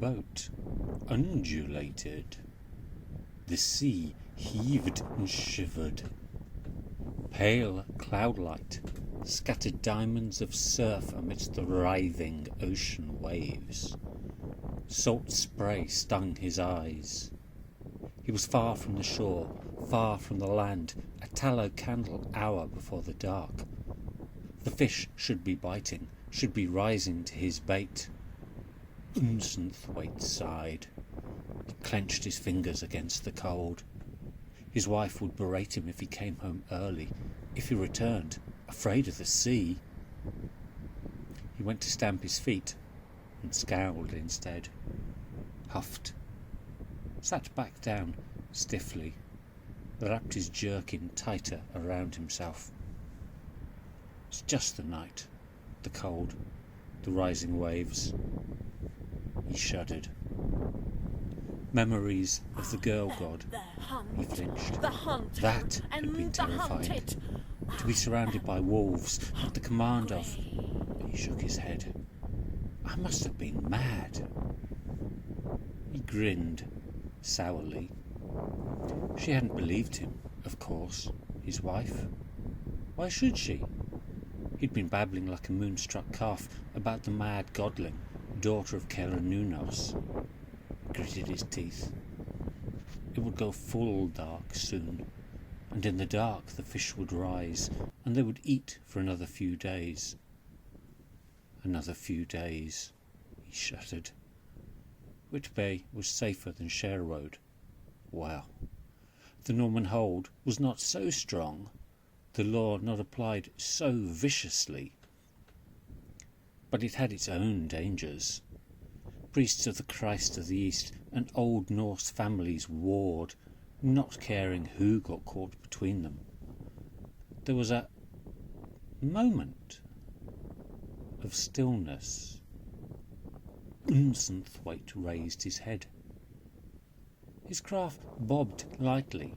boat undulated. The sea heaved and shivered. Pale cloudlight scattered diamonds of surf amidst the writhing ocean waves. Salt spray stung his eyes. He was far from the shore, far from the land, a tallow candle hour before the dark. The fish should be biting, should be rising to his bait. Ycenthwaite sighed. He clenched his fingers against the cold. His wife would berate him if he came home early, if he returned, afraid of the sea. He went to stamp his feet, and scowled instead. Huffed. Sat back down, stiffly, wrapped his jerkin tighter around himself. It's just the night, the cold, the rising waves. He shuddered. Memories of the girl god. He flinched. That had been terrifying. To be surrounded by wolves, at the command of... He shook his head. I must have been mad. He grinned, sourly. She hadn't believed him, of course, his wife. Why should she? He'd been babbling like a moonstruck calf about the mad godling, daughter of Hurnungaz. Gritted his teeth. It would go full dark soon, and in the dark the fish would rise, and they would eat for another few days. Another few days, he shuddered. Whitbay was safer than Sherwood. Well, the Norman hold was not so strong, the law not applied so viciously. But it had its own dangers. Priests of the Christ of the East and old Norse families warred, not caring who got caught between them. There was a moment of stillness. Ycenthwaite raised his head. His craft bobbed lightly,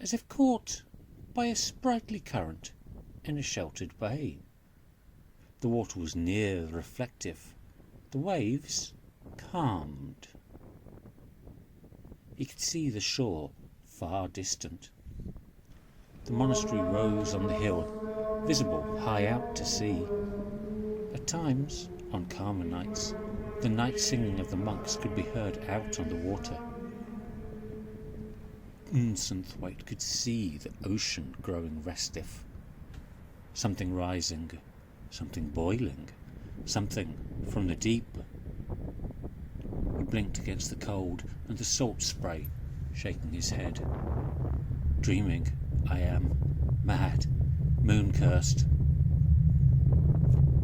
as if caught by a sprightly current in a sheltered bay. The water was near reflective, the waves calmed. He could see the shore far distant. The monastery rose on the hill, visible high out to sea. At times, on calmer nights, the night singing of the monks could be heard out on the water. Ycenthwaite could see the ocean growing restive. Something rising, something boiling, something from the deep. He blinked against the cold and the salt spray, shaking his head. Dreaming, I am, mad, moon-cursed.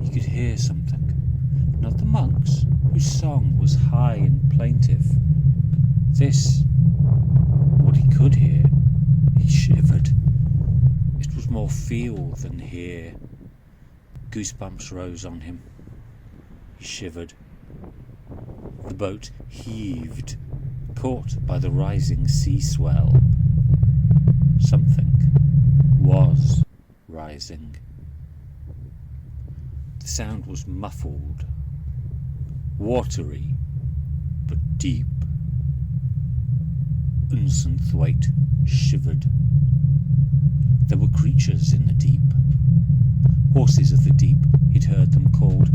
He could hear something, not the monks, whose song was high and plaintive. This, what he could hear. He shivered. It was more feel than hear. Goosebumps rose on him. He shivered. The boat heaved, caught by the rising sea swell. Something was rising. The sound was muffled, watery, but deep. Ycenthwaite shivered. There were creatures in the deep. Horses of the deep, he'd heard them called,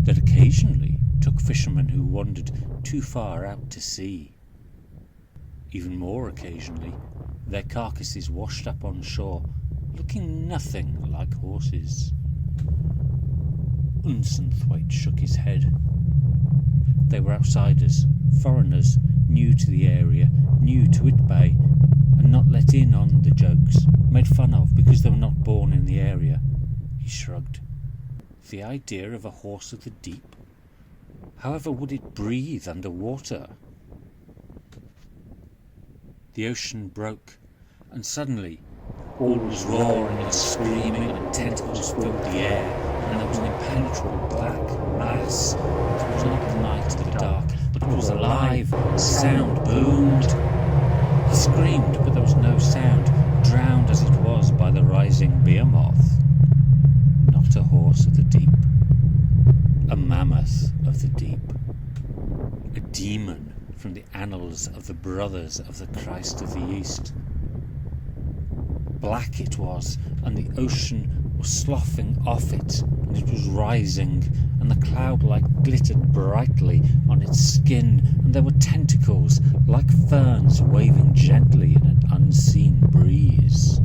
that occasionally took fishermen who wandered too far out to sea. Even more occasionally, their carcasses washed up on shore, looking nothing like horses. Ycenthwaite shook his head. They were outsiders, foreigners, new to the area, new to Whitbay, and not let in on the jokes, made fun of because they were not born in the area. He shrugged. The idea of a horse of the deep. However would it breathe under water? The ocean broke, and suddenly all was roaring and screaming, and tentacles filled the air, and there was an impenetrable black mass. It was not the night of the dark, but it was alive. Sound boomed. He screamed, but there was no sound, drowned as it was by the rising behemoth. Not a horse of the deep, a mammoth of the deep. a demon from the annals of the Brothers of the Christ of the East. Black it was, and the ocean was sloughing off it, and it was rising, and the cloud-light glittered brightly on its skin, and there were tentacles like ferns waving gently in an unseen breeze.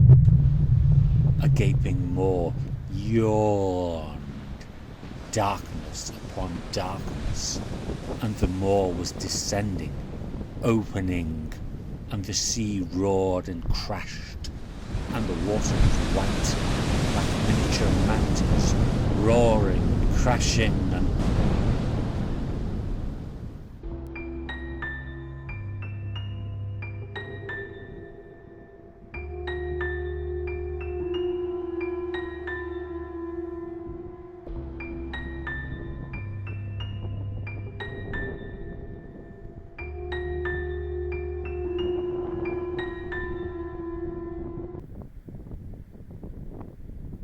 A gaping maw yawned, darkness upon darkness, and the maw was descending, opening, and the sea roared and crashed, and the water was white, like miniature mountains, roaring and crashing and...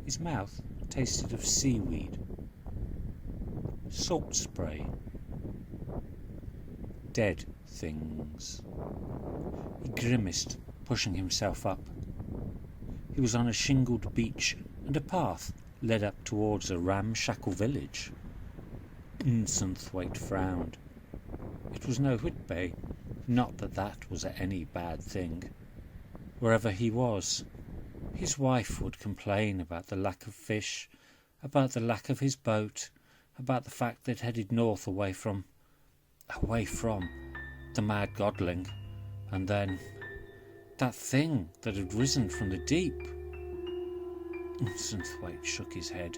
His mouth tasted of seaweed, salt spray, dead things. He grimaced, pushing himself up. He was on a shingled beach, and a path led up towards a ramshackle village. Ycenthwaite frowned. It was no Whitbay, not that that was any bad thing. Wherever he was, his wife would complain about the lack of fish, about the lack of his boat, about the fact they'd headed north away from the mad godling, and then that thing that had risen from the deep. Ycenthwaite shook his head.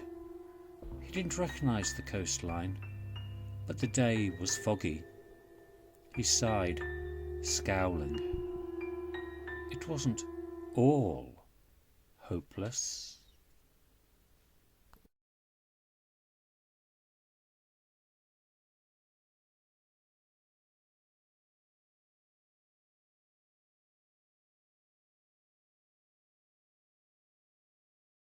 He didn't recognise the coastline, but the day was foggy. He sighed, scowling. It wasn't all hopeless.